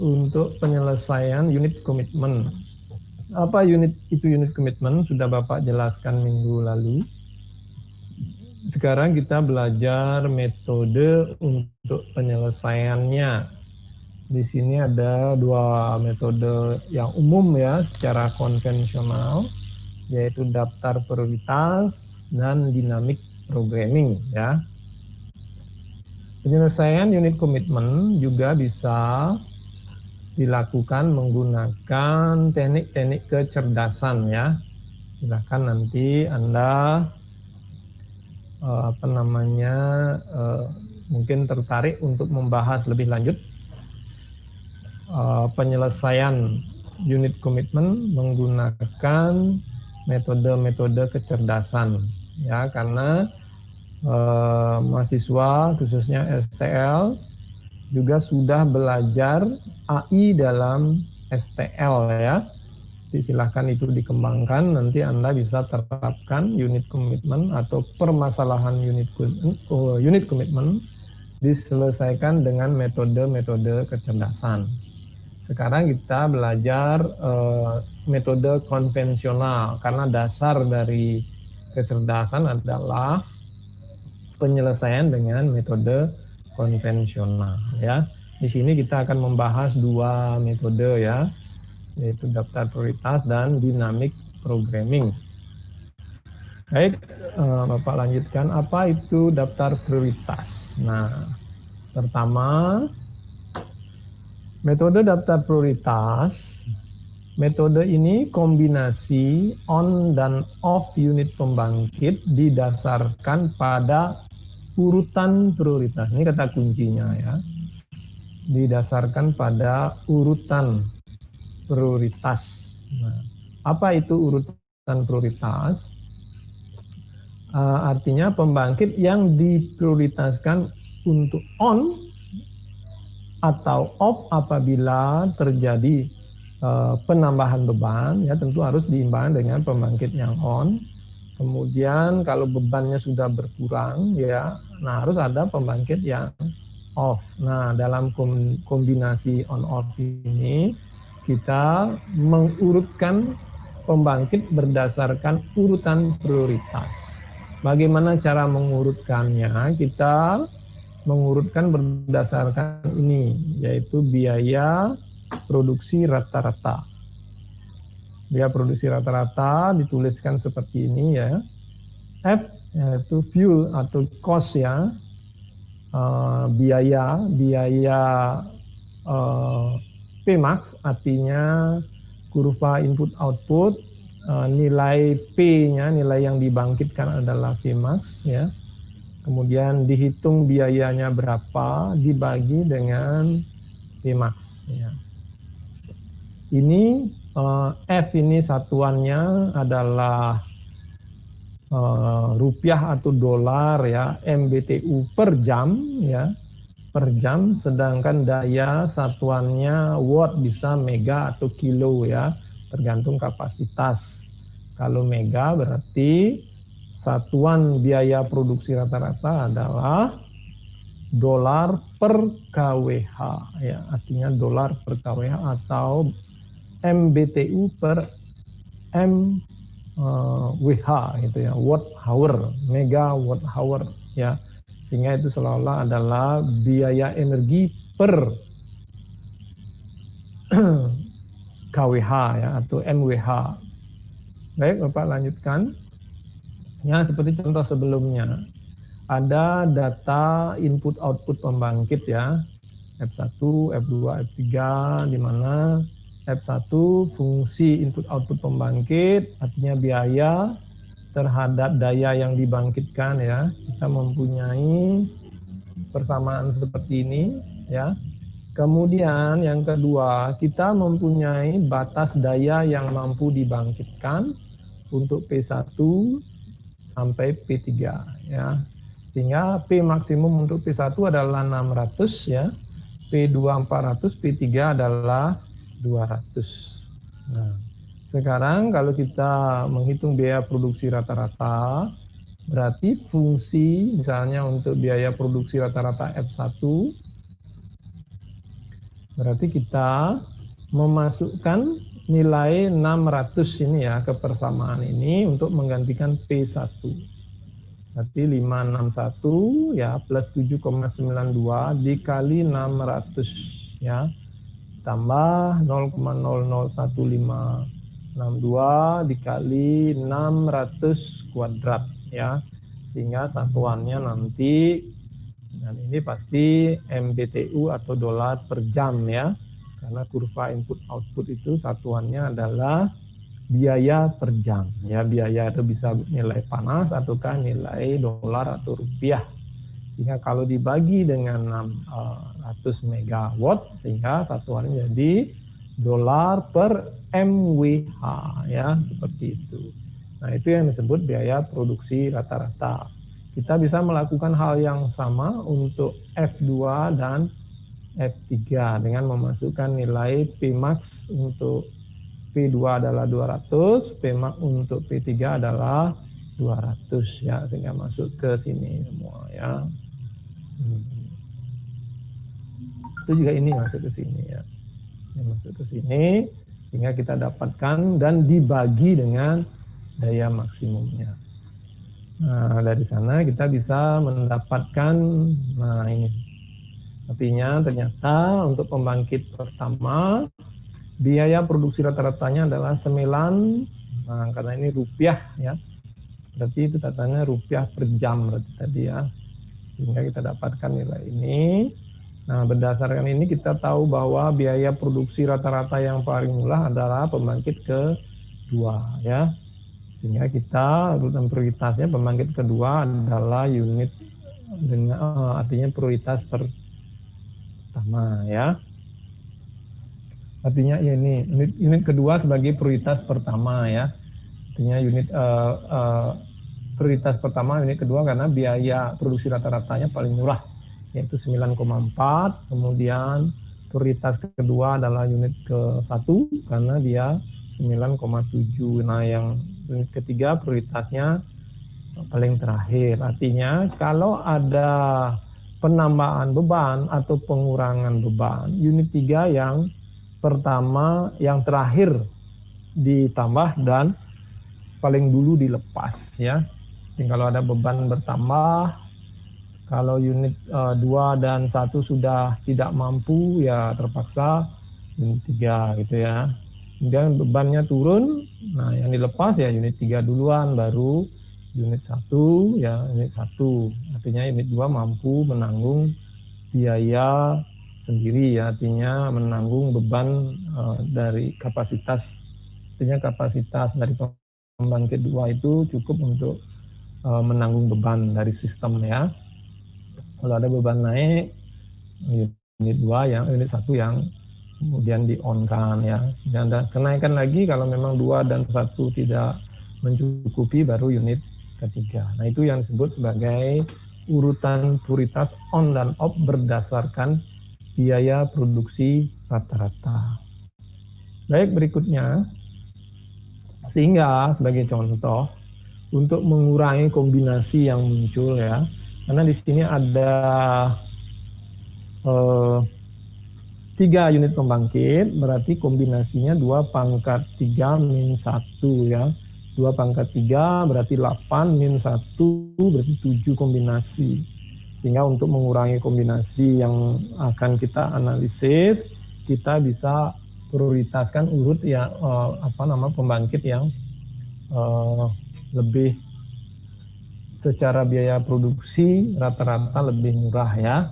untuk penyelesaian unit komitmen. Apa unit komitmen? Sudah Bapak jelaskan minggu lalu. Sekarang kita belajar metode untuk penyelesaiannya. Di sini ada dua metode yang umum ya, secara konvensional, yaitu daftar prioritas dan dynamic programming ya. Penyelesaian unit komitmen juga bisa dilakukan menggunakan teknik-teknik kecerdasan ya. Silakan nanti Anda mungkin tertarik untuk membahas lebih lanjut penyelesaian unit komitmen menggunakan metode-metode kecerdasan ya, karena mahasiswa khususnya STL juga sudah belajar AI dalam STL ya. Silahkan itu dikembangkan, nanti Anda bisa terapkan unit komitmen atau permasalahan unit komitmen diselesaikan dengan metode-metode kecerdasan. Sekarang kita belajar metode konvensional, karena dasar dari kecerdasan adalah penyelesaian dengan metode konvensional ya. Di sini kita akan membahas dua metode ya, yaitu daftar prioritas dan dynamic programming. Baik, Bapak lanjutkan, apa itu daftar prioritas? Nah, pertama, metode daftar prioritas. Metode ini kombinasi on dan off unit pembangkit didasarkan pada urutan prioritas. Ini kata kuncinya ya. Didasarkan pada urutan prioritas. Nah, apa itu urutan prioritas? Artinya pembangkit yang diprioritaskan untuk on atau off apabila terjadi penambahan beban ya, tentu harus diimbangi dengan pembangkit yang on. Kemudian kalau bebannya sudah berkurang ya, nah harus ada pembangkit yang off. Nah, dalam kombinasi on off ini kita mengurutkan pembangkit berdasarkan urutan prioritas. Bagaimana cara mengurutkannya? Kita mengurutkan berdasarkan ini, yaitu biaya produksi rata-rata. Biaya produksi rata-rata dituliskan seperti ini ya. F yaitu fuel atau cost ya. Biaya Pmax artinya kurva input output, nilai P-nya, nilai yang dibangkitkan adalah Pmax ya. Kemudian dihitung biayanya berapa dibagi dengan Pmax ya. Ini F ini satuannya adalah rupiah atau dolar ya, MBTU per jam ya, per jam, sedangkan daya satuannya watt, bisa mega atau kilo ya, tergantung kapasitas. Kalau mega berarti satuan biaya produksi rata-rata adalah dolar per kWh ya, artinya dolar per kWh atau MBTU per WH gitu ya, watt hour, mega watt hour ya, sehingga itu seolah-olah adalah biaya energi per kWh ya, atau MWH. Baik, Bapak lanjutkan. Ya, seperti contoh sebelumnya, ada data input output pembangkit ya, F1, F2, F3, di mana F1 fungsi input output pembangkit, artinya biaya terhadap daya yang dibangkitkan ya. Kita mempunyai persamaan seperti ini ya. Kemudian yang kedua, kita mempunyai batas daya yang mampu dibangkitkan untuk P1 sampai P3 ya. Sehingga P maksimum untuk P1 adalah 600 ya, P2 400, P3 adalah 200. Nah, sekarang kalau kita menghitung biaya produksi rata-rata, berarti fungsi misalnya untuk biaya produksi rata-rata F1 Berarti kita memasukkan nilai 600 ini ya ke persamaan ini untuk menggantikan P1. Berarti 561 ya plus 7,92 dikali 600 ya. Tambah 0,001562 dikali 600 kuadrat ya. Sehingga satuannya nanti, dan ini pasti MBTU atau dolar per jam ya. Karena kurva input output itu satuannya adalah biaya per jam ya. Biaya itu bisa nilai panas ataukah nilai dolar atau rupiah. Sehingga kalau dibagi dengan 600 megawatt sehingga satuannya jadi dolar per MWH ya, seperti itu. Nah, itu yang disebut biaya produksi rata-rata. Kita bisa melakukan hal yang sama untuk F2 dan F3 dengan memasukkan nilai Pmax untuk P2 adalah 200, Pmax untuk P3 adalah 200 ya, sehingga masuk ke sini semua ya. Itu juga ini masuk ke sini ya. Ini masuk ke sini sehingga kita dapatkan dan dibagi dengan daya maksimumnya. Nah, dari sana kita bisa mendapatkan, nah ini. Artinya ternyata untuk pembangkit pertama biaya produksi rata-ratanya adalah 9, nah karena ini rupiah ya. Berarti itu tandanya rupiah per jam berarti tadi ya. Sehingga kita dapatkan nilai ini. Nah, berdasarkan ini kita tahu bahwa biaya produksi rata-rata yang paling murah adalah pembangkit kedua ya. Sehingga kita urutan prioritasnya pembangkit kedua adalah unit dengan artinya prioritas pertama ya. Artinya ya ini unit kedua sebagai prioritas pertama ya. Artinya unit prioritas pertama unit kedua karena biaya produksi rata-ratanya paling murah yaitu 9,4, kemudian prioritas kedua adalah unit ke-1 karena dia 9,7. Nah, yang unit ketiga prioritasnya paling terakhir. Artinya kalau ada penambahan beban atau pengurangan beban, unit 3 yang pertama yang terakhir ditambah dan paling dulu dilepas ya. Jadi kalau ada beban bertambah, kalau unit 2 dan 1 sudah tidak mampu ya terpaksa unit 3 gitu ya. Kemudian bebannya turun, nah yang dilepas ya unit 3 duluan baru unit 1 ya, unit 1. Artinya unit 2 mampu menanggung biaya sendiri ya, artinya menanggung beban dari kapasitas. Artinya kapasitas dari pembangkit 2 itu cukup untuk menanggung beban dari sistem ya. Kalau ada beban naik, unit 2 yang unit 1 yang kemudian di-on-kan ya. Dan kenaikan lagi kalau memang 2 dan 1 tidak mencukupi baru unit ketiga. Nah, itu yang disebut sebagai urutan prioritas on dan off berdasarkan biaya produksi rata-rata. Baik, berikutnya, sehingga sebagai contoh untuk mengurangi kombinasi yang muncul ya, karena di sini ada 3 unit pembangkit, berarti kombinasinya 2 pangkat 3 min 1 ya. 2 pangkat 3 berarti 8 min 1 berarti 7 kombinasi. Sehingga untuk mengurangi kombinasi yang akan kita analisis, kita bisa prioritaskan urut ya pembangkit yang lebih secara biaya produksi rata-rata lebih murah ya.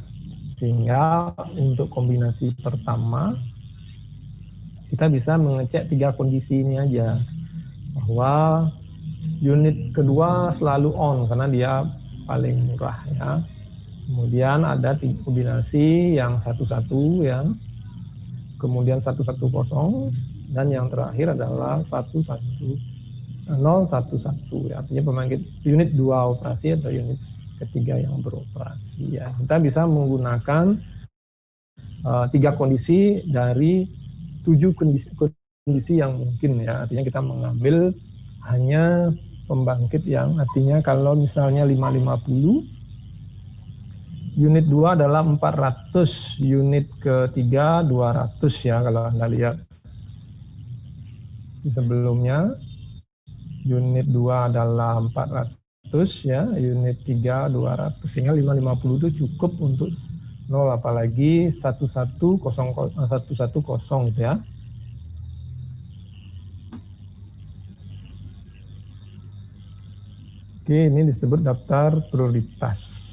Sehingga untuk kombinasi pertama kita bisa mengecek 3 kondisi ini aja, bahwa unit kedua selalu on karena dia paling murah ya. Kemudian ada 3 kombinasi yang 11 ya, kemudian 110 dan yang terakhir adalah 011 ya. Artinya pembangkit unit 2 operasi atau unit ketiga yang beroperasi ya. Kita bisa menggunakan 3 kondisi dari 7 kondisi yang mungkin ya. Artinya kita mengambil hanya pembangkit yang artinya kalau misalnya 550 unit 2 adalah 400, unit ketiga 200 ya kalau Anda lihat. Sebelumnya unit 2 adalah 400 ya, unit 3 200, sehingga 550 itu cukup untuk 0, apalagi 1100 gitu ya. Oke, ini disebut daftar prioritas.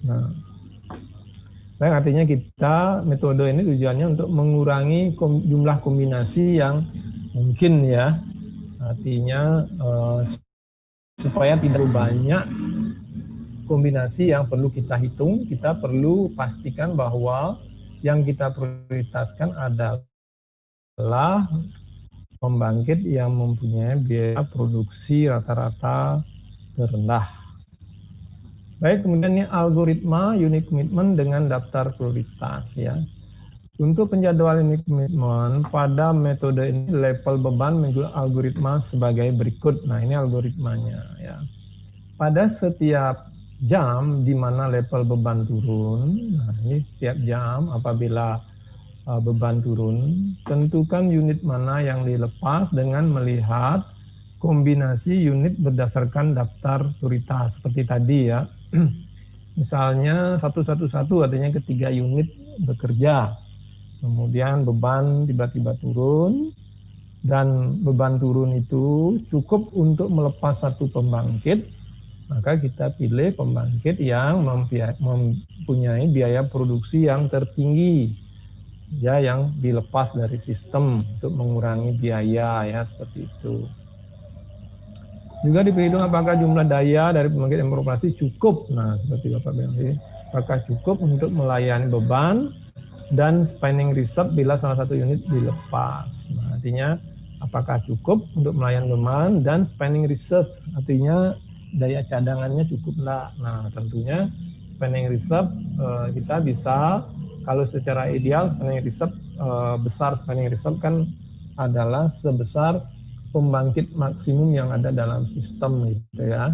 Nah, baik, artinya kita metode ini tujuannya untuk mengurangi jumlah kombinasi yang mungkin ya. Artinya supaya tidak banyak kombinasi yang perlu kita hitung, kita perlu pastikan bahwa yang kita prioritaskan adalah pembangkit yang mempunyai biaya produksi rata-rata terendah. Baik, kemudian ini algoritma unit commitment dengan daftar prioritas ya. Untuk penjadwalan unit commitment pada metode ini level beban menggunakan algoritma sebagai berikut. Nah, ini algoritmanya ya. Pada setiap jam di mana level beban turun, nah ini setiap jam apabila beban turun, tentukan unit mana yang dilepas dengan melihat kombinasi unit berdasarkan daftar prioritas seperti tadi ya. Misalnya 111 artinya ketiga unit bekerja, kemudian beban tiba-tiba turun, dan beban turun itu cukup untuk melepas satu pembangkit, maka kita pilih pembangkit yang mempunyai biaya produksi yang tertinggi, ya, yang dilepas dari sistem untuk mengurangi biaya ya, seperti itu. Juga diperhitung apakah jumlah daya dari pembangkit yang beroperasi cukup. Nah, seperti Bapak bilang tadi, apakah cukup untuk melayani beban dan spinning reserve bila salah satu unit dilepas. Nah, artinya apakah cukup untuk melayani beban dan spinning reserve, artinya daya cadangannya cukup enggak. Nah, tentunya spinning reserve kita bisa, kalau secara ideal spinning reserve besar, spinning reserve kan adalah sebesar pembangkit maksimum yang ada dalam sistem gitu ya.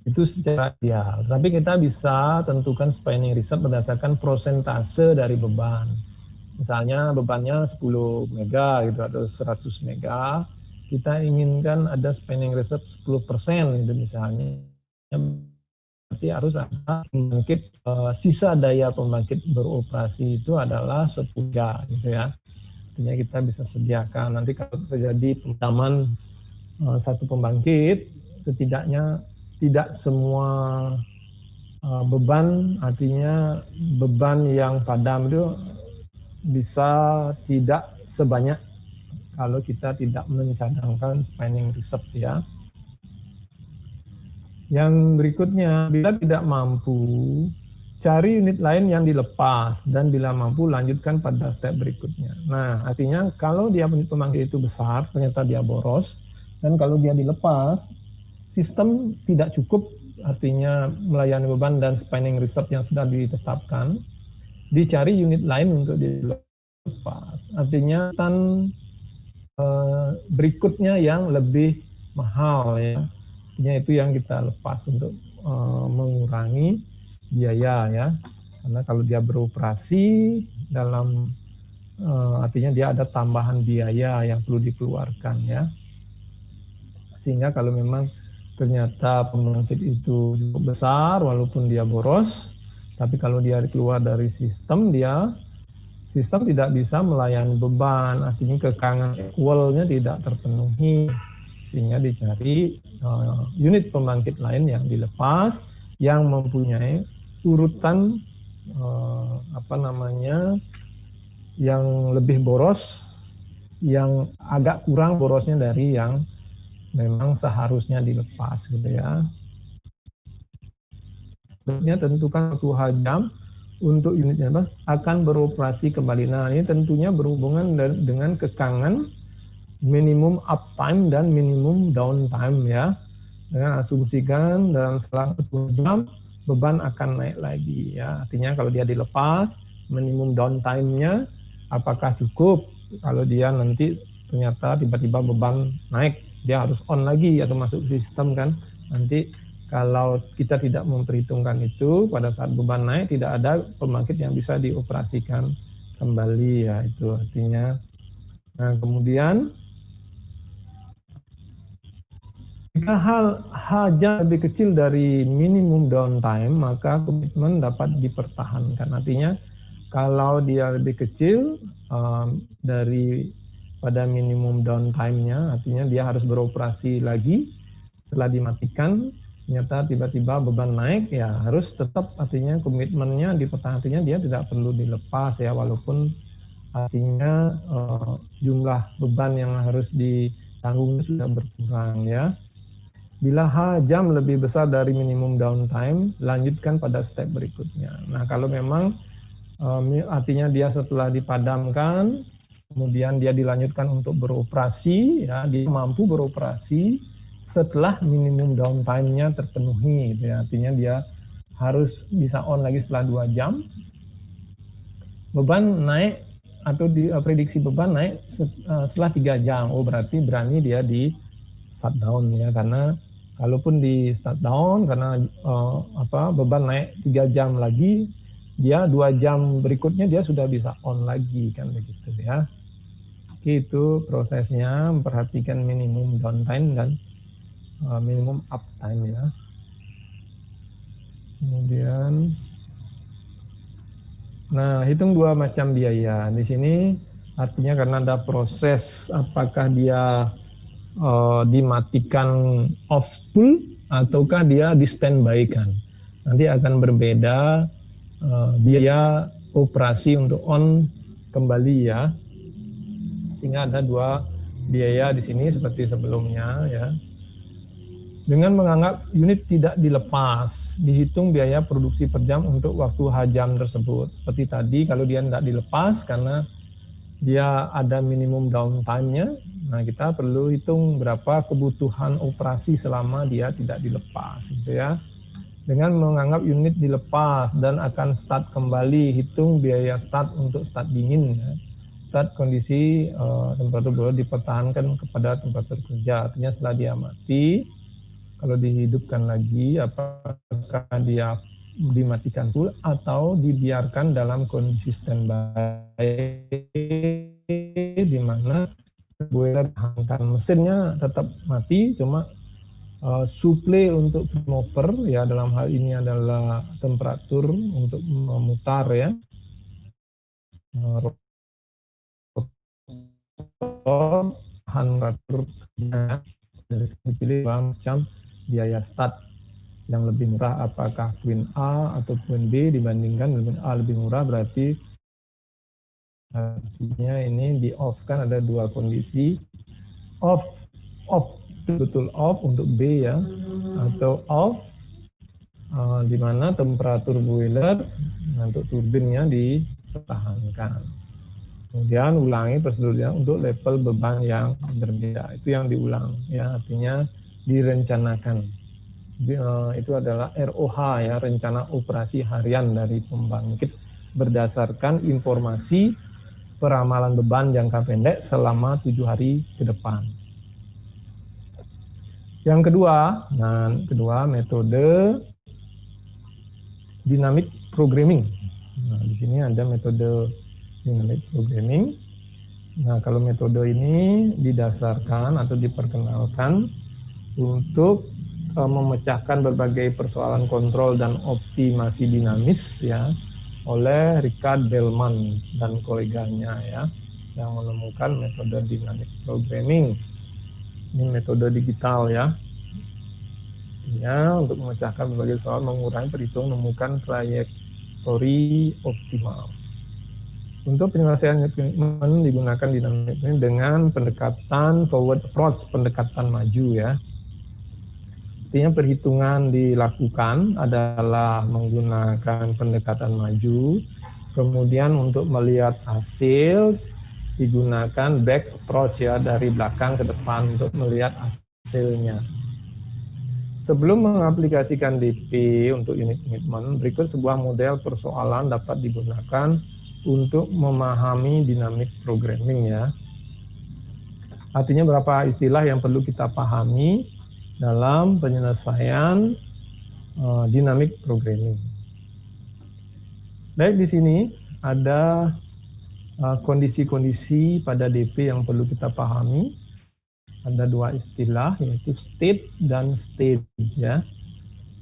Itu secara ideal. Tapi kita bisa tentukan spinning reserve berdasarkan prosentase dari beban. Misalnya bebannya 10 mega gitu atau 100 mega, kita inginkan ada spinning reserve 10% gitu misalnya. Berarti harus ada pembangkit, sisa daya pembangkit beroperasi itu adalah 10 gitu ya. Artinya kita bisa sediakan nanti kalau terjadi pemadaman satu pembangkit, setidaknya tidak semua beban, artinya beban yang padam itu bisa tidak sebanyak kalau kita tidak mencadangkan spinning reserve ya. Yang berikutnya, bila tidak mampu, cari unit lain yang dilepas, dan bila mampu lanjutkan pada step berikutnya. Nah, artinya kalau dia pembangkit itu besar, ternyata dia boros, dan kalau dia dilepas, sistem tidak cukup, artinya melayani beban dan spinning reserve yang sudah ditetapkan, dicari unit lain untuk dilepas. Artinya berikutnya yang lebih mahal ya. Artinya itu yang kita lepas untuk mengurangi biaya ya, karena kalau dia beroperasi dalam artinya dia ada tambahan biaya yang perlu dikeluarkan ya, sehingga kalau memang ternyata pembangkit itu cukup besar walaupun dia boros, tapi kalau dia keluar dari sistem, sistem tidak bisa melayani beban, artinya kekangan equalnya tidak terpenuhi, sehingga dicari unit pembangkit lain yang dilepas yang mempunyai urutan yang lebih boros, yang agak kurang borosnya dari yang memang seharusnya dilepas gitu ya. Tentukan waktu jam untuk unitnya akan beroperasi kembali. Nah, ini tentunya berhubungan dengan kekangan minimum uptime dan minimum downtime ya. Dengan asumsikan dalam selang 10 jam beban akan naik lagi ya. Artinya kalau dia dilepas, minimum downtime-nya apakah cukup? Kalau dia nanti ternyata tiba-tiba beban naik, dia harus on lagi atau masuk sistem kan, nanti Kalau kita tidak memperhitungkan itu, pada saat beban naik tidak ada pembangkit yang bisa dioperasikan kembali ya, itu artinya. Nah, kemudian jika jam lebih kecil dari minimum downtime, maka komitmen dapat dipertahankan. Artinya kalau dia lebih kecil dari pada minimum downtime-nya, artinya dia harus beroperasi lagi setelah dimatikan, ternyata tiba-tiba beban naik, ya harus tetap, artinya komitmennya dipertahankan, artinya dia tidak perlu dilepas ya, walaupun artinya jumlah beban yang harus ditanggung sudah berkurang ya. Bila jam lebih besar dari minimum downtime, lanjutkan pada step berikutnya. Nah, kalau memang artinya dia setelah dipadamkan, kemudian dia dilanjutkan untuk beroperasi, ya, dia mampu beroperasi setelah minimum downtime-nya terpenuhi, gitu ya. Artinya dia harus bisa on lagi setelah 2 jam. Beban naik atau prediksi beban naik setelah 3 jam. Oh, berarti berani dia di shutdown ya, karena kalaupun di shutdown karena beban naik 3 jam lagi, dia 2 jam berikutnya dia sudah bisa on lagi, kan begitu ya. Itu prosesnya, memperhatikan minimum downtime dan minimum uptime ya. Kemudian, nah, hitung 2 macam biaya. Di sini artinya karena ada proses apakah dia dimatikan off full ataukah dia di standby kan. Nanti akan berbeda biaya operasi untuk on kembali ya. Sehingga ada 2 biaya di sini seperti sebelumnya ya. Dengan menganggap unit tidak dilepas, dihitung biaya produksi per jam untuk waktu jam tersebut. Seperti tadi, kalau dia tidak dilepas karena dia ada minimum downtime-nya, nah kita perlu hitung berapa kebutuhan operasi selama dia tidak dilepas, gitu ya. Dengan menganggap unit dilepas dan akan start kembali, hitung biaya start untuk start dingin ya. Start kondisi temperatur dipertahankan kepada temperatur kerja, artinya setelah dia mati, kalau dihidupkan lagi, apakah dia dimatikan full atau dibiarkan dalam kondisi standby, di mana boiler hantar mesinnya tetap mati, cuma suplai untuk mover ya, dalam hal ini adalah temperatur untuk memutar ya, rotor temperatur dari dipilih macam biaya start yang lebih murah, apakah Queen A atau Queen B dibandingkan Queen A lebih murah, berarti artinya ini di off kan ada 2 kondisi, off betul off untuk B ya, atau off di mana temperatur boiler untuk turbinnya dipertahankan. Kemudian ulangi prosedurnya untuk level beban yang berbeda, itu yang diulang ya, artinya direncanakan. Itu adalah ROH ya, rencana operasi harian dari pembangkit berdasarkan informasi peramalan beban jangka pendek selama 7 hari ke depan. Yang kedua, metode dynamic programming. Nah, di sini ada metode dynamic programming. Nah, kalau metode ini didasarkan atau diperkenalkan untuk memecahkan berbagai persoalan kontrol dan optimasi dinamis ya oleh Richard Bellman dan koleganya ya, yang menemukan metode dynamic programming. Ini metode digital ya. Untuk memecahkan berbagai soal, mengurangi perhitungan, menemukan trajektori optimal. Untuk penyelesaian komitmen digunakan dynamic programming dengan pendekatan forward approach, pendekatan maju ya. Artinya perhitungan dilakukan adalah menggunakan pendekatan maju, kemudian untuk melihat hasil digunakan back approach ya, dari belakang ke depan untuk melihat hasilnya. Sebelum mengaplikasikan DP untuk unit komitmen, berikut sebuah model persoalan dapat digunakan untuk memahami dynamic programming ya. Artinya berapa istilah yang perlu kita pahami dalam penyelesaian dynamic programming. Baik, di sini ada kondisi-kondisi pada DP yang perlu kita pahami. Ada dua istilah, yaitu state dan stage ya.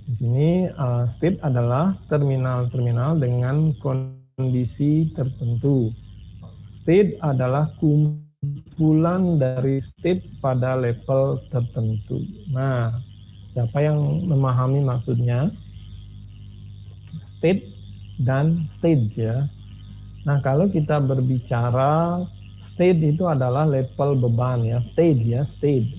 Di sini state adalah terminal-terminal dengan kondisi tertentu. State adalah kumpulan dari state pada level tertentu. Nah, siapa yang memahami maksudnya? State dan stage ya. Nah, kalau kita berbicara state itu adalah level beban ya, stage ya, stage.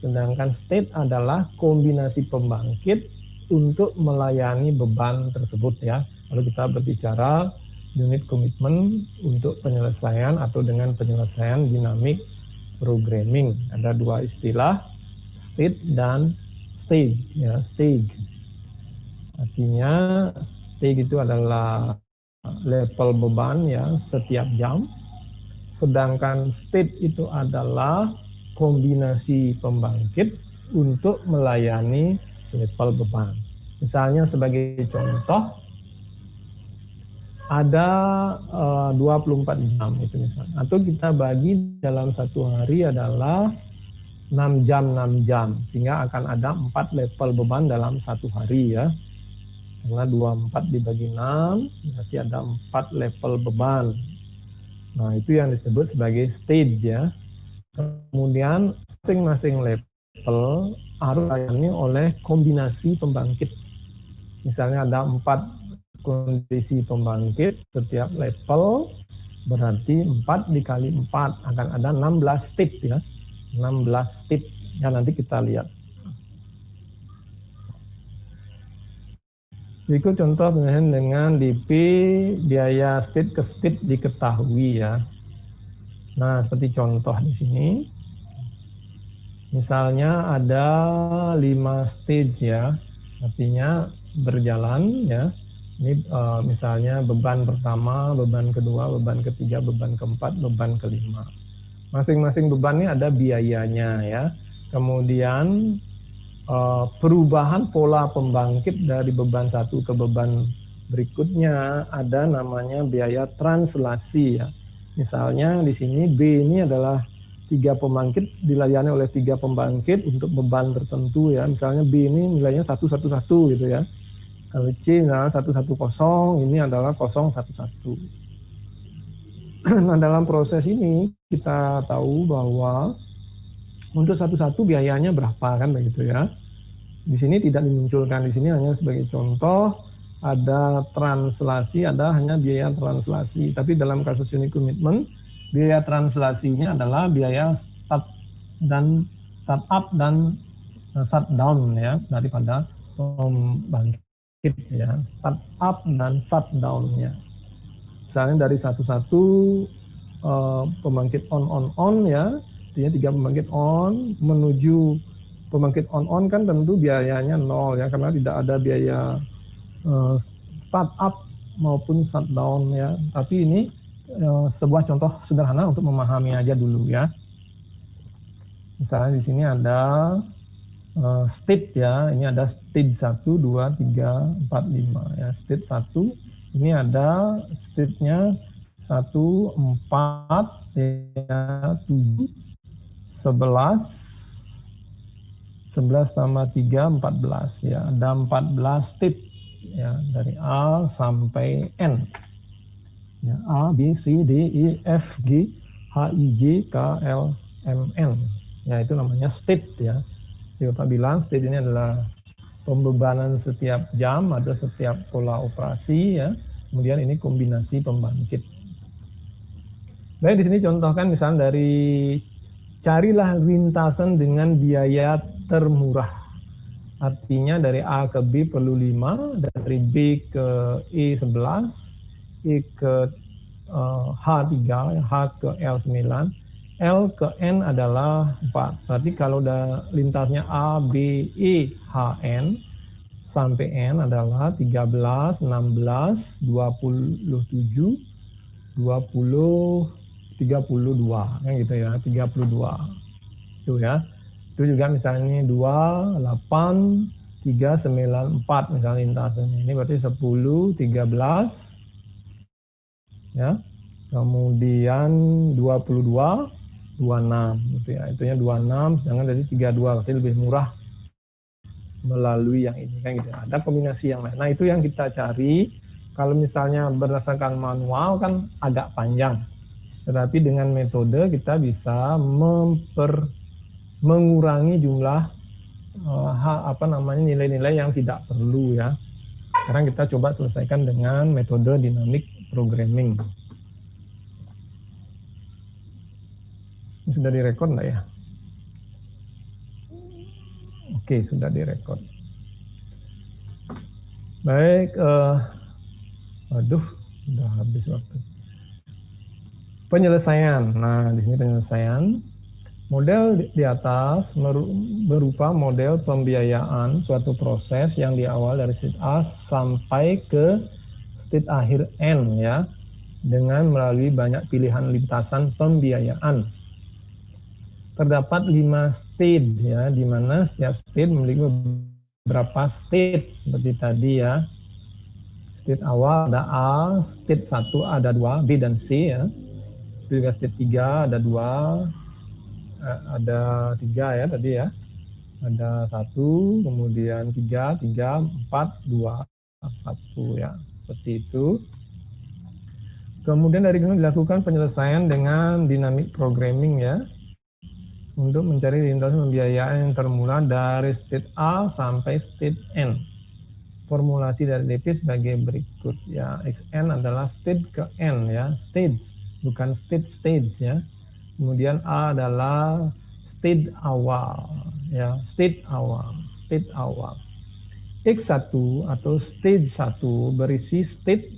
Sedangkan state adalah kombinasi pembangkit untuk melayani beban tersebut ya. Kalau kita berbicara unit komitmen untuk penyelesaian atau dengan penyelesaian dinamik programming, ada dua istilah, state dan stage ya, stage. Artinya stage itu adalah level beban ya setiap jam, sedangkan state itu adalah kombinasi pembangkit untuk melayani level beban. Misalnya sebagai contoh, ada 24 jam itu misalnya, atau kita bagi dalam satu hari adalah 6 jam, sehingga akan ada 4 level beban dalam satu hari ya. Karena 24 dibagi 6, berarti ada 4 level beban. Nah, itu yang disebut sebagai stage ya. Kemudian masing-masing level harus dilayani oleh kombinasi pembangkit. Misalnya ada 4 kondisi pembangkit setiap level, berarti 4 dikali 4 akan ada 16 stage ya. 16 stage ya, nanti kita lihat. Berikut contoh dengan DP biaya state ke state diketahui ya. Nah, seperti contoh di sini. Misalnya ada 5 stage ya. Artinya berjalan ya. Ini misalnya beban pertama, beban kedua, beban ketiga, beban keempat, beban kelima. Masing-masing beban ini ada biayanya ya. Kemudian perubahan pola pembangkit dari beban satu ke beban berikutnya ada namanya biaya translasi ya. Misalnya di sini B ini adalah 3 pembangkit dilayani oleh 3 pembangkit untuk beban tertentu ya. Misalnya B ini nilainya 111 gitu ya. Kalau C adalah 110, ini adalah 011. Nah, dalam proses ini kita tahu bahwa untuk 11 biayanya berapa kan begitu ya. Di sini tidak dimunculkan, di sini hanya sebagai contoh ada translasi, ada hanya biaya translasi. Tapi dalam kasus unit komitmen, biaya translasinya adalah biaya start up dan shutdown ya daripada pembangkit ya, start up dan shutdown-nya. Misalnya dari satu-satu pembangkit on ya, artinya 3 pembangkit on menuju pembangkit on kan tentu biayanya 0 ya, karena tidak ada biaya start up maupun shutdown ya. Tapi ini sebuah contoh sederhana untuk memahami aja dulu ya. Misalnya di sini ada state ya, ini ada state 1, 2, 3, 4, 5 ya. State 1 ini ada state-nya 1, 4 ya, 7, 11 tambah 3, 14 ya. Ada 14 state ya, dari A sampai N ya, A, B, C, D, E, F, G, H, I, J, K, L, M, N ya, itu namanya state ya. Bapak bilang state ini adalah pembebanan setiap jam atau setiap pola operasi ya. Kemudian ini kombinasi pembangkit. Baik, di sini contohkan misalnya dari carilah lintasan dengan biaya termurah. Artinya dari A ke B perlu 5, dari B ke E 11, E ke H 3, H ke L 9, L ke N adalah 4. Berarti kalau udah lintasnya A, B, E, H, N sampai N adalah 13, 16, 27, 20, 32. Kan gitu ya, 32. Itu ya. Itu juga misalnya 2, 8, 394 misalnya lintasannya. Ini berarti 10, 13, ya. Kemudian 22, 26 gitu ya. Itunya 26, sedangkan dari 32 berarti lebih murah melalui yang ini kan gitu. Ada kombinasi yang lain. Nah, itu yang kita cari. Kalau misalnya berdasarkan manual kan agak panjang. Tetapi dengan metode kita bisa mengurangi jumlah nilai-nilai yang tidak perlu ya. Sekarang kita coba selesaikan dengan metode dynamic programming. Ini sudah direkod enggak ya? Oke, sudah direkod. Baik, aduh, udah habis waktu. Penyelesaian. Nah, di sini penyelesaian. Model di atas berupa model pembiayaan suatu proses yang diawal dari state A sampai ke state akhir N ya, dengan melalui banyak pilihan lintasan pembiayaan. Terdapat 5 state ya, di mana setiap state memiliki beberapa state seperti tadi ya. State awal ada A, state 1 ada 2, B dan C ya. Juga state 3 ada 2, ada 3 ya tadi ya. Ada 1, kemudian 3, 3, 4, 2, 1 ya. Seperti itu. Kemudian dari sini dilakukan penyelesaian dengan dynamic programming ya. Untuk mencari lintasan pembiayaan yang termurah dari state A sampai state N. Formulasi dari DP sebagai berikut ya. XN adalah state ke N ya. Stage, bukan stage ya. Kemudian A adalah state awal ya, state awal. X1 atau stage 1 berisi state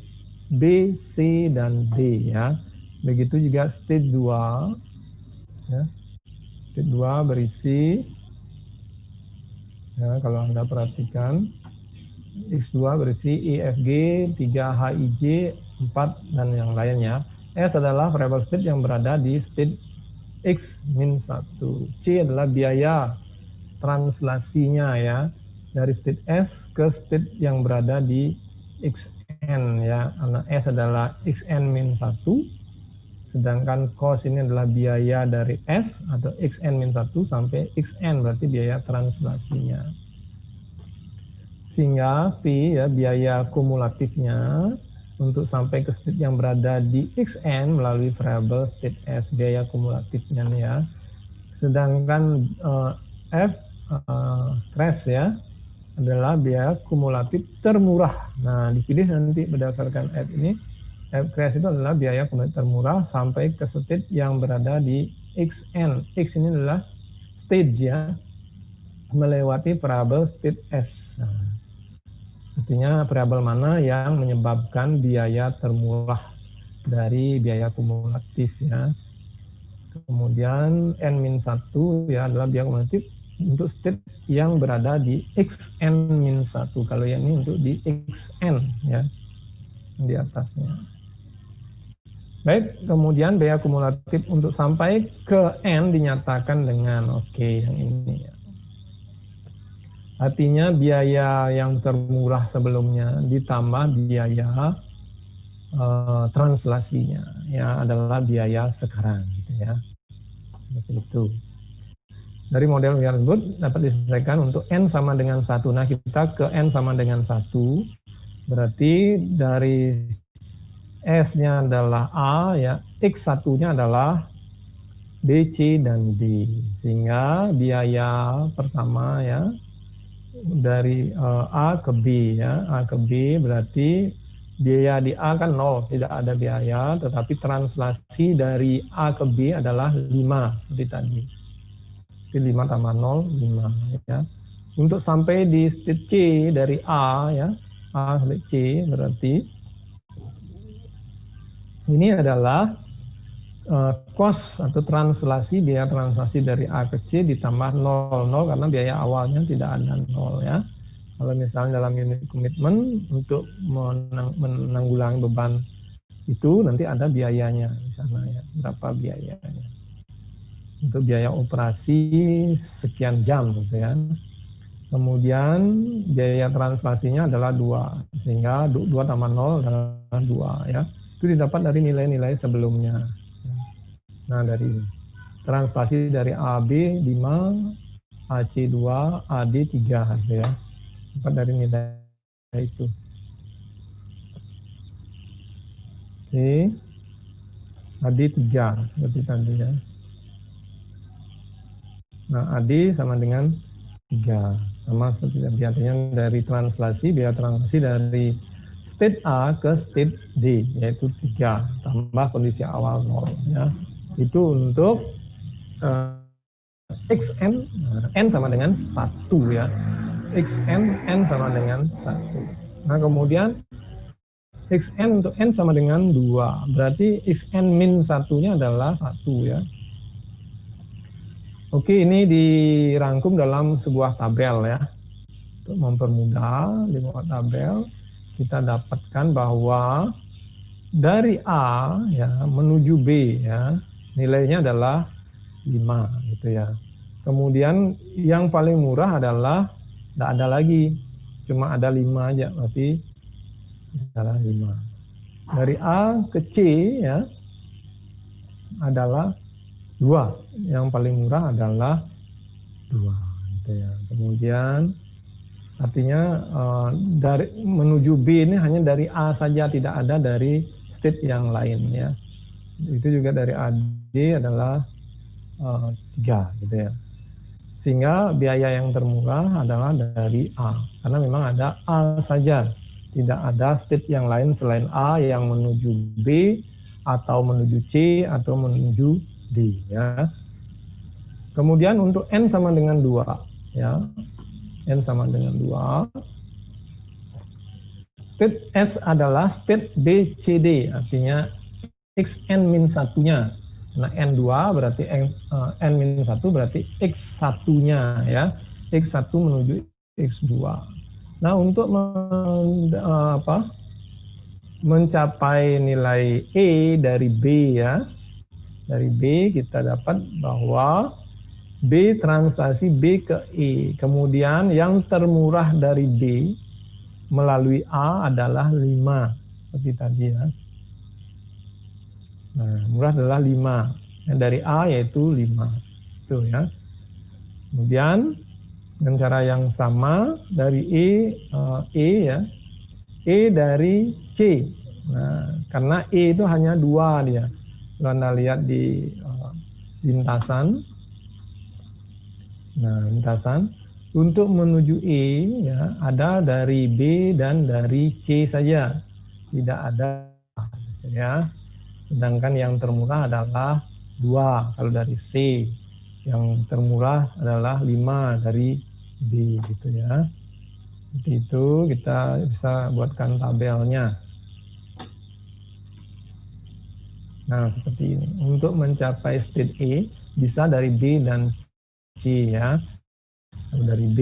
B, C dan D ya. Begitu juga state 2 ya. State 2 berisi ya, kalau Anda perhatikan X2 berisi E, F, G, 3 H, I, J, 4 dan yang lainnya. S adalah variable state yang berada di state X-1. C adalah biaya translasinya ya, dari state S ke state yang berada di XN ya. Karena S adalah XN-1, sedangkan cost ini adalah biaya dari S atau XN-1 sampai XN, berarti biaya translasinya. Sehingga P ya, biaya kumulatifnya untuk sampai ke state yang berada di XN melalui variable state S, biaya kumulatifnya nih ya. Sedangkan F crash ya adalah biaya kumulatif termurah. Nah, dipilih nanti berdasarkan F ini. F crash itu adalah biaya kumulatif termurah sampai ke state yang berada di XN. X ini adalah stage ya, melewati variable state S. Nah, artinya variabel mana yang menyebabkan biaya termurah dari biaya kumulatif ya. Kemudian N-1 ya adalah biaya kumulatif untuk state yang berada di XN-1. Kalau yang ini untuk di XN ya, di atasnya. Baik, kemudian biaya kumulatif untuk sampai ke N dinyatakan dengan yang ini ya. Artinya biaya yang termurah sebelumnya ditambah biaya translasinya ya adalah biaya sekarang gitu ya. Seperti itu. Dari model tersebut dapat diselesaikan untuk N sama dengan 1. Nah, kita ke N sama dengan 1. Berarti dari S-nya adalah A ya, X1-nya adalah B, C dan D. Sehingga biaya pertama ya dari A ke B ya, A ke B berarti biaya di A kan 0, tidak ada biaya, tetapi translasi dari A ke B adalah 5 seperti tadi. Jadi 5 tambah 0, 5 ya. Untuk sampai di state C dari A ya, A sampai C berarti ini adalah cost atau translasi, biaya translasi dari A ke C ditambah 0 karena biaya awalnya tidak ada 0 ya. Kalau misalnya dalam unit komitmen untuk menanggulangi beban itu nanti ada biayanya di sana ya, berapa biayanya. Untuk biaya operasi sekian jam gitu ya. Kemudian biaya translasinya adalah 2, sehingga 2 tambah 0 adalah 2 ya. Itu didapat dari nilai-nilai sebelumnya. Nah, dari ini. Translasi dari AB 5, AC 2, AD 3 gitu ya. Dapat dari nilai itu. Oke. AD 3 seperti tadi ya. Nah, AD sama dengan 3. Sama seperti tadi, artinya dari translasi, biaya translasi dari state A ke state D, yaitu 3, tambah kondisi awal 0 ya. Itu untuk xn, n sama dengan 1 ya. Xn, n sama dengan 1. Nah, kemudian xn untuk n sama dengan 2. Berarti xn min 1-nya adalah 1 ya. Oke, ini dirangkum dalam sebuah tabel ya. Untuk mempermudah, di bawah tabel kita dapatkan bahwa dari A ya menuju B ya, nilainya adalah 5 gitu ya. Kemudian yang paling murah adalah tidak ada lagi, cuma ada 5 aja, berarti adalah 5. Dari A ke C ya adalah 2, yang paling murah adalah 2 gitu ya. Kemudian artinya dari menuju B ini hanya dari A saja, tidak ada dari state yang lain ya. Itu juga dari AD adalah 3 gitu ya. Sehingga biaya yang termurah adalah dari A, karena memang ada A saja, tidak ada state yang lain selain A yang menuju B atau menuju C atau menuju D ya. Kemudian untuk N sama dengan 2 ya, N sama dengan 2. State S adalah state B, C, D, artinya xn min 1-nya. Nah, N2 berarti N-1 berarti X1-nya ya. X1 menuju X2. Nah, untuk mencapai nilai E dari B ya. Dari B kita dapat bahwa B translasi B ke E. Kemudian yang termurah dari B melalui A adalah 5. Seperti tadi ya. Nah, murah adalah 5. Yang dari A yaitu 5. Itu ya. Kemudian dengan cara yang sama dari E ya. E dari C. Nah, karena E itu hanya 2 dia. Kalau Anda lihat di lintasan. Nah, lintasan untuk menuju E ya, ada dari B dan dari C saja. Tidak ada ya. Sedangkan yang termurah adalah 2 kalau dari C. Yang termurah adalah 5 dari B gitu ya. Seperti itu kita bisa buatkan tabelnya. Nah, seperti ini. Untuk mencapai state E bisa dari B dan C ya. Dari B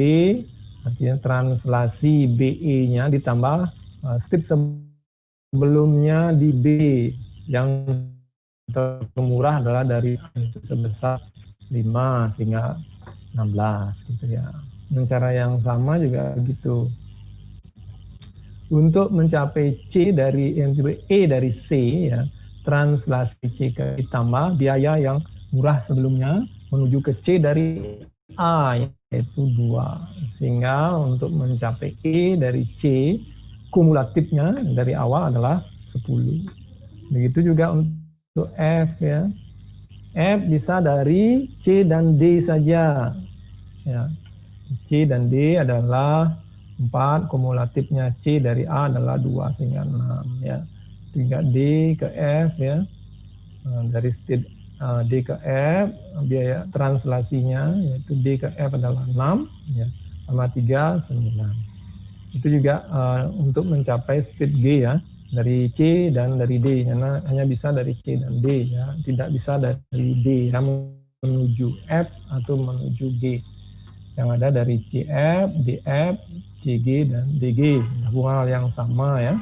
artinya translasi BE-nya ditambah state sebelumnya di B, yang termurah adalah dari sebesar 5 hingga 16 gitu ya. Dengan cara yang sama juga begitu. Untuk mencapai C dari E dari C ya, translasi C ke ditambah biaya yang murah sebelumnya menuju ke C dari A yaitu 2. Sehingga untuk mencapai E dari C kumulatifnya dari awal adalah 10. Begitu juga untuk F ya. F bisa dari C dan D saja. Ya. C dan D adalah 4, kumulatifnya C dari A adalah 2 sehingga 6 ya. 3D ke F ya. Nah, dari state D ke F biaya translasinya yaitu D ke F adalah 6 ya. Sama 3 9. Itu juga untuk mencapai state G ya. Dari C dan dari D, karena hanya bisa dari C dan D ya, tidak bisa dari D ya, menuju F atau menuju G. Yang ada dari CF, DF, CG dan DG, hal yang sama ya.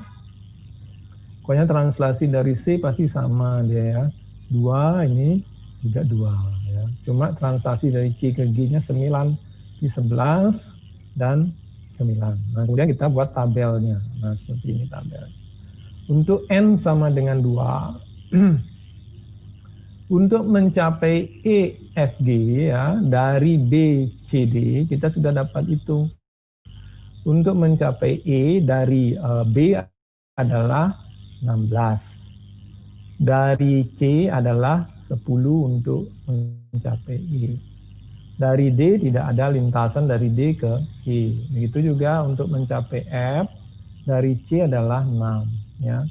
Pokoknya translasi dari C pasti sama dia ya. 2 ini juga 2 ya. Cuma translasi dari C ke G-nya 9, di 11 dan 9. Nah, kemudian kita buat tabelnya. Nah, seperti ini tabel. Untuk N sama dengan 2, untuk mencapai EFG ya, dari BCD, kita sudah dapat hitung. Untuk mencapai E dari B adalah 16. Dari C adalah 10 untuk mencapai E. Dari D tidak ada lintasan dari D ke E. Begitu juga untuk mencapai F, dari C adalah 6. Ya.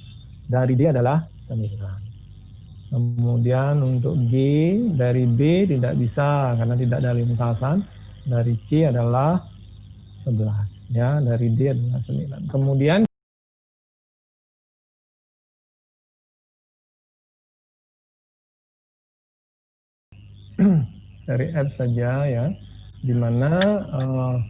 Dari D adalah 9. Kemudian untuk G, dari B tidak bisa karena tidak ada lintasan. Dari C adalah 11. Ya, dari D adalah 9. Kemudian dari F saja ya, di mana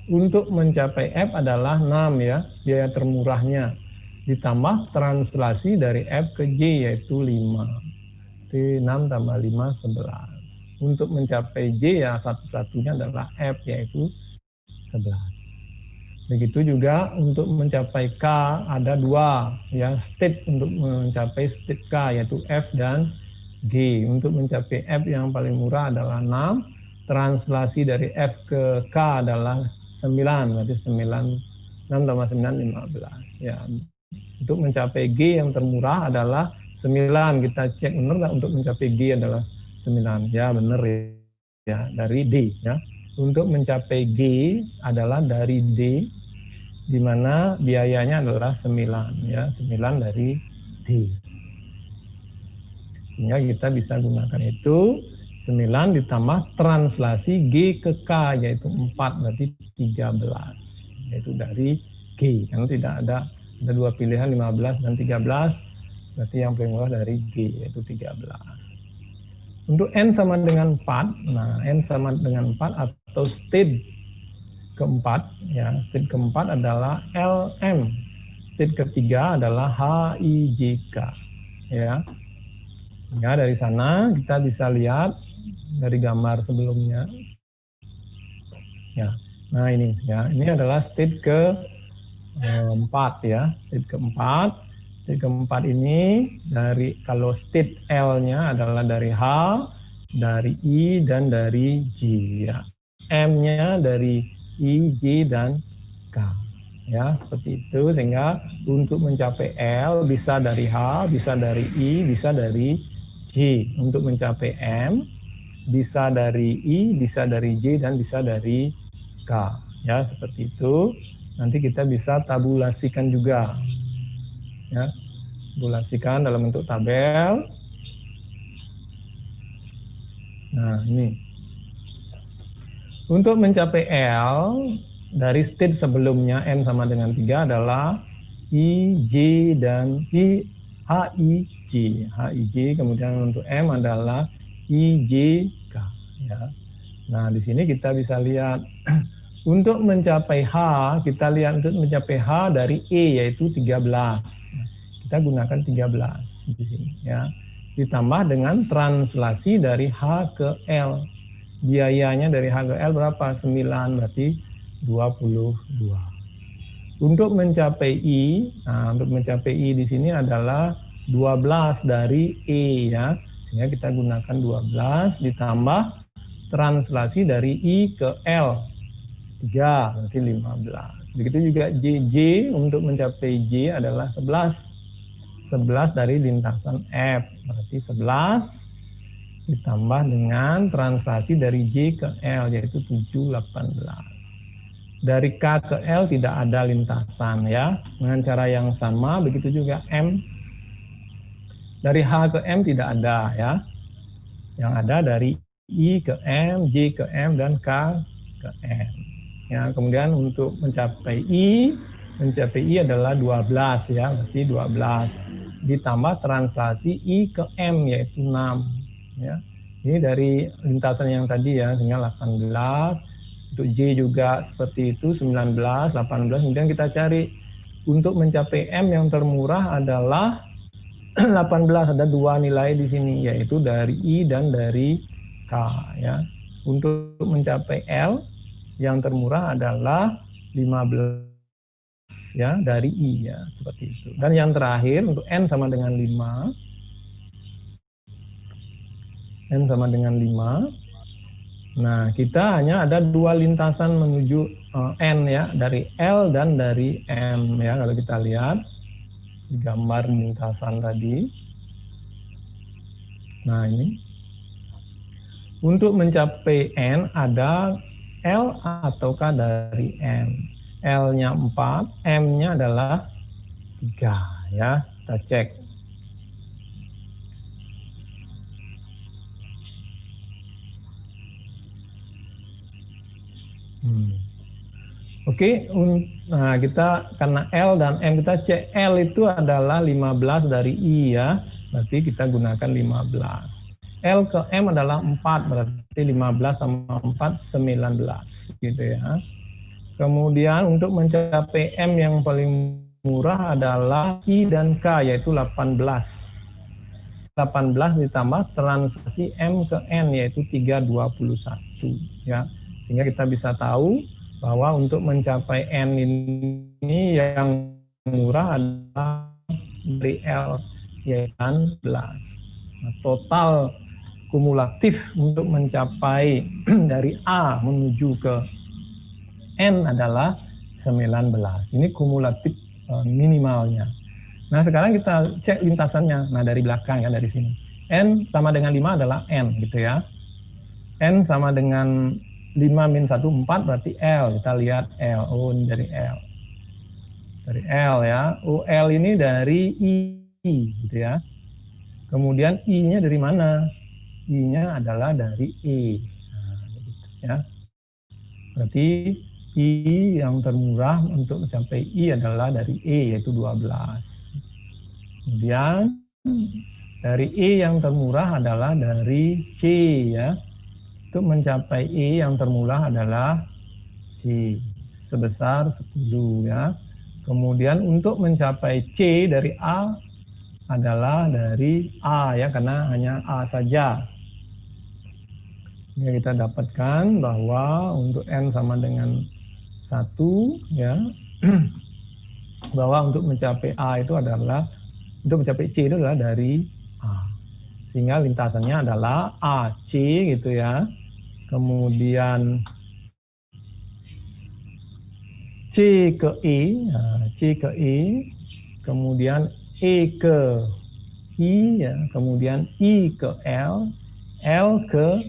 untuk mencapai F adalah 6 ya, biaya termurahnya, ditambah translasi dari F ke J yaitu 5. Jadi 6 tambah 5, 11. Untuk mencapai J ya satu-satunya adalah F yaitu 11. Begitu juga untuk mencapai K ada 2 ya, state untuk mencapai state K yaitu F dan G. Untuk mencapai F yang paling murah adalah 6, translasi dari F ke K adalah 9, berarti 9, 6 tambah 9, 15. Ya. Untuk mencapai G yang termurah adalah 9, kita cek benar nggak untuk mencapai G adalah 9, ya benar ya, dari D ya. Untuk mencapai G adalah dari D, di mana biayanya adalah 9 ya, 9 dari D. Sehingga kita bisa gunakan itu 9 ditambah translasi G ke K yaitu 4, berarti 13. Yaitu dari G. Karena tidak ada dua pilihan 15 dan 13, berarti yang paling murah dari G yaitu 13. Untuk N sama dengan 4, nah N sama dengan 4 atau state keempat, ya state keempat adalah LM. State ketiga adalah HIJK. Ya. Ya, dari sana kita bisa lihat dari gambar sebelumnya. Ya. Nah, ini ya. Ini adalah state keempat ya. State keempat. State keempat ini dari kalau state L-nya adalah dari H, dari I dan dari J ya. M-nya dari I, J dan K. Ya, seperti itu sehingga untuk mencapai L bisa dari H, bisa dari I, bisa dari J. Untuk mencapai M bisa dari I, bisa dari J dan bisa dari K. Ya, seperti itu. Nanti kita bisa tabulasikan juga. Ya, tabulasikan dalam bentuk tabel. Nah, ini. Untuk mencapai L dari state sebelumnya N sama dengan 3 adalah I, J dan I, H, I, J. H, I, J. Kemudian untuk M adalah I, J, K. Ya. Nah, di sini kita bisa lihat untuk mencapai H, kita lihat untuk mencapai H dari E yaitu 13. Kita gunakan 13 di sini ya. Ditambah dengan translasi dari H ke L. Biayanya dari H ke L berapa? 9, berarti 22. Untuk mencapai I, nah untuk mencapai I di sini adalah 12 dari E ya. Sehingga kita gunakan 12 ditambah translasi dari I ke L 3, berarti 15. Begitu juga JJ, untuk mencapai J adalah 11. 11 dari lintasan F, berarti 11 ditambah dengan translasi dari J ke L yaitu 7, 18. Dari K ke L tidak ada lintasan ya. Dengan cara yang sama begitu juga M. Dari H ke M tidak ada ya. Yang ada dari I ke M, J ke M dan K ke M. Ya, kemudian untuk mencapai I adalah 12 ya, berarti 12 ditambah translasi I ke M yaitu 6 ya. Ini dari lintasan yang tadi ya, sehingga 18. Untuk J juga seperti itu 19, 18. Kemudian kita cari untuk mencapai M yang termurah adalah 18. Ada dua nilai di sini yaitu dari I dan dari K ya. Untuk mencapai L yang termurah adalah 15 ya dari I ya, seperti itu. Dan yang terakhir untuk N sama dengan 5. N sama dengan 5. Nah, kita hanya ada dua lintasan menuju N ya, dari L dan dari M ya. Kalau kita lihat di gambar lintasan tadi. Nah, ini. Untuk mencapai N ada L ataukah dari M. L-nya 4, M-nya adalah 3 ya. Kita cek. Oke, nah kita karena L dan M kita cek L itu adalah 15 dari I ya, berarti kita gunakan 15. L ke M adalah 4, berarti 15 sama 4, 19 gitu ya. Kemudian untuk mencapai M yang paling murah adalah I dan K yaitu 18. 18 ditambah transaksi M ke N yaitu 321 ya. Sehingga kita bisa tahu bahwa untuk mencapai N ini yang murah adalah dari L yaitu 18. Nah, total kumulatif untuk mencapai dari A menuju ke N adalah 19. Ini kumulatif minimalnya. Nah, sekarang kita cek lintasannya. Nah, dari belakang ya, dari sini. N sama dengan 5 adalah N gitu ya. N sama dengan 5 min 1, 4 berarti L. Kita lihat L. Oh, ini dari L. Dari L ya. Oh, L ini dari I gitu ya. Kemudian I-nya dari mana? I-nya adalah dari E. Nah, gitu ya. Berarti I yang termurah untuk mencapai I adalah dari E yaitu 12. Kemudian dari E yang termurah adalah dari C ya. Untuk mencapai E yang termurah adalah C sebesar 10 ya. Kemudian untuk mencapai C dari A adalah dari A ya, karena hanya A saja. Ini kita dapatkan bahwa untuk N sama dengan 1 ya. Bahwa untuk mencapai A itu adalah, untuk mencapai C itu adalah dari A. Sehingga lintasannya adalah AC gitu ya. Kemudian C ke E, nah, C ke E, kemudian E ke I, ya, kemudian I ke L ke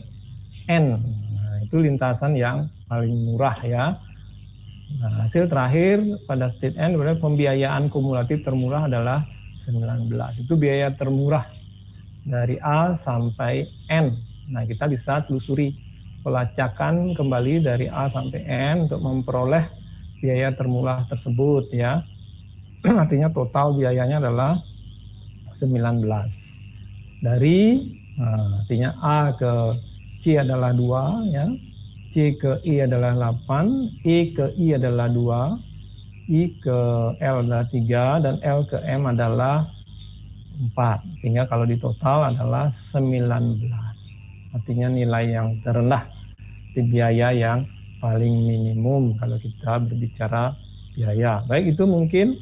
N. Nah, itu lintasan yang paling murah ya. Nah, hasil terakhir pada state N berarti pembiayaan kumulatif termurah adalah 19. Itu biaya termurah dari A sampai N. Nah, kita bisa telusuri pelacakan kembali dari A sampai N untuk memperoleh biaya termurah tersebut ya. Artinya total biayanya adalah 19. Dari artinya A ke C adalah 2 ya. C ke I adalah 8, E ke I adalah 2, I ke L adalah 3 dan L ke M adalah 4. Sehingga kalau di total adalah 19. Artinya nilai yang terendah di biaya yang paling minimum kalau kita berbicara biaya. Baik, itu mungkin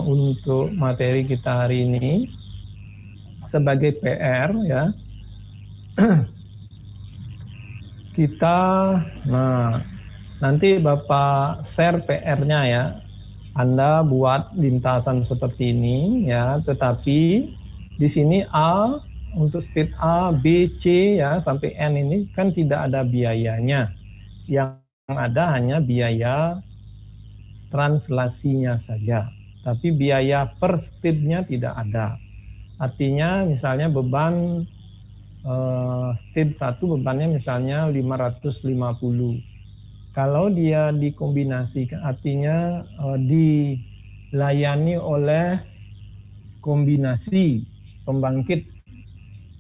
untuk materi kita hari ini sebagai PR ya. Kita nanti Bapak share PR-nya ya. Anda buat lintasan seperti ini ya, tetapi di sini A untuk state A, B, C ya sampai N ini kan tidak ada biayanya. Yang ada hanya biaya translasinya saja. Tapi biaya per state-nya tidak ada. Artinya misalnya beban state 1 bebannya misalnya 550. Kalau dia dikombinasikan, artinya dilayani oleh kombinasi pembangkit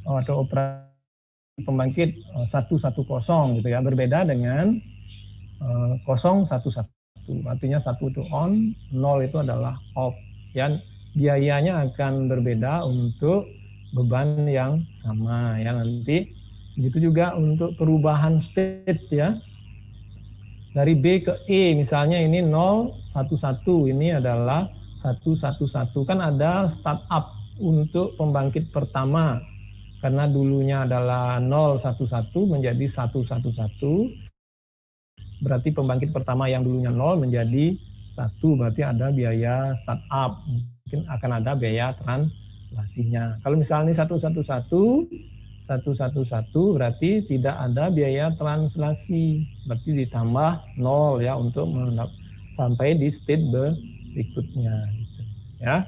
atau operasi pembangkit 110 gitu ya, berbeda dengan 011. Artinya 1 itu on, 0 itu adalah off. Ya, biayanya akan berbeda untuk beban yang sama ya. Nanti begitu juga untuk perubahan state ya. Dari B ke E, misalnya ini 011, ini adalah 111. Kan ada startup untuk pembangkit pertama. Karena dulunya adalah 011 menjadi 111. Berarti pembangkit pertama yang dulunya 0 menjadi 1. Berarti ada biaya startup. Mungkin akan ada biaya translasinya. Kalau misalnya 111 berarti tidak ada biaya translasi, berarti ditambah 0 ya untuk sampai di state berikutnya gitu, ya.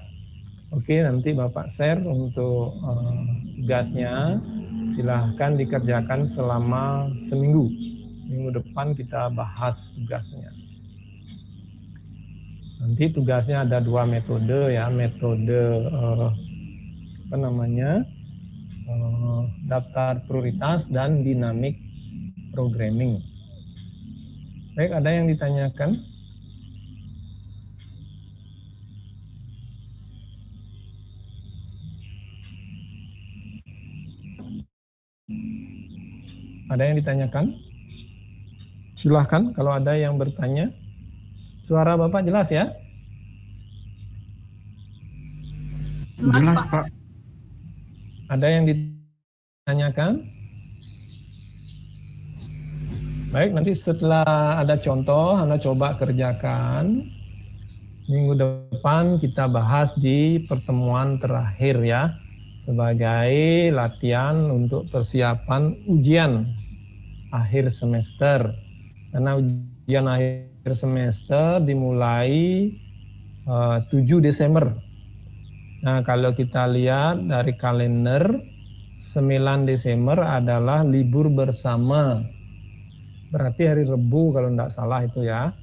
Oke, nanti Bapak share untuk tugasnya, silahkan dikerjakan selama seminggu. Minggu depan kita bahas tugasnya. Nanti tugasnya ada 2 metode ya, metode apa namanya, daftar prioritas dan dinamik programming. Baik, ada yang ditanyakan? Ada yang ditanyakan? Silahkan kalau ada yang bertanya. Suara Bapak jelas ya? Jelas, Pak. Ada yang ditanyakan? Baik, nanti setelah ada contoh, Anda coba kerjakan. Minggu depan kita bahas di pertemuan terakhir ya, sebagai latihan untuk persiapan ujian akhir semester. Karena ujian akhir semester dimulai 7 Desember. Nah, kalau kita lihat dari kalender, 9 Desember adalah libur bersama. Berarti hari Rebu kalau tidak salah itu ya.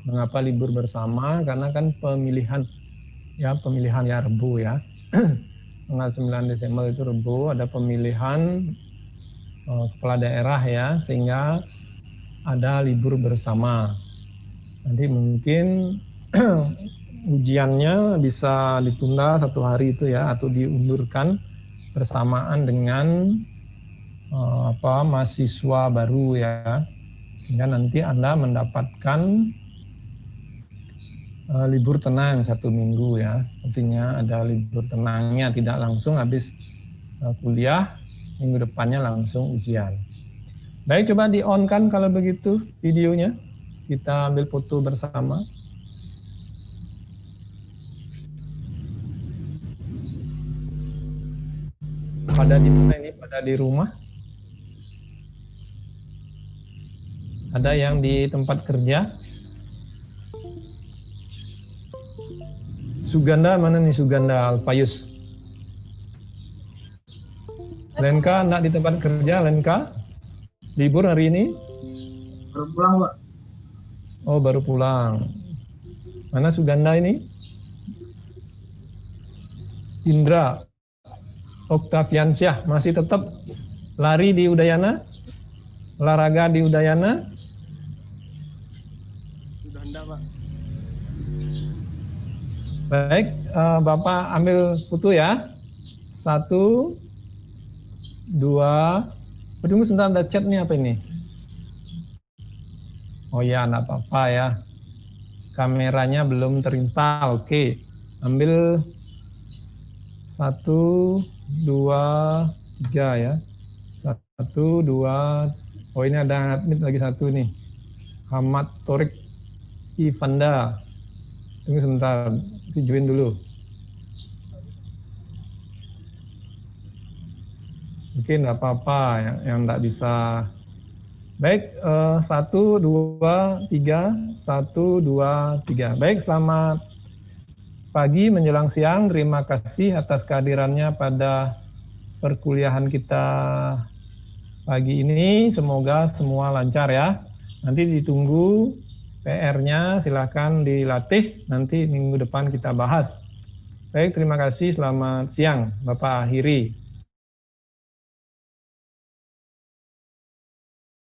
Mengapa libur bersama? Karena kan pemilihan ya Rebu ya. Tanggal 9 Desember itu Rebu, ada pemilihan kepala daerah ya, sehingga ada libur bersama. Nanti mungkin ujiannya bisa ditunda 1 hari itu ya, atau diundurkan bersamaan dengan mahasiswa baru ya, sehingga nanti Anda mendapatkan libur tenang 1 minggu ya. Artinya ada libur tenangnya, tidak langsung habis kuliah, minggu depannya langsung ujian. Baik, coba di-on kan kalau begitu videonya. Kita ambil foto bersama. Pada di mana ini? Pada di rumah? Ada yang di tempat kerja? Suganda mana nih, Suganda Alfayus? Lenka enggak di tempat kerja, Lenka? Libur hari ini? Baru pulang, Pak. Oh, baru pulang. Mana Suganda ini? Indra Oktaviansyah masih tetap lari di Udayana? Olahraga di Udayana? Sudah enggak, Pak. Baik, Bapak ambil foto ya. 1, 2. Tunggu sebentar, ada chat nih, apa ini? Oh ya, enggak apa-apa ya. Kameranya belum terinstall. Oke, ambil 1, 2, 3 ya. 1, 2. Oh, ini ada admit lagi 1 nih. Hamad Torik Ivanda. Tunggu sebentar, tujuin dulu. Mungkin nggak apa-apa yang nggak bisa. Baik, 1, 2, 3. 1, 2, 3. Baik, selamat pagi menjelang siang. Terima kasih atas kehadirannya pada perkuliahan kita pagi ini. Semoga semua lancar ya. Nanti ditunggu PR-nya, silahkan dilatih. Nanti minggu depan kita bahas. Baik, terima kasih. Selamat siang, Bapak akhiri.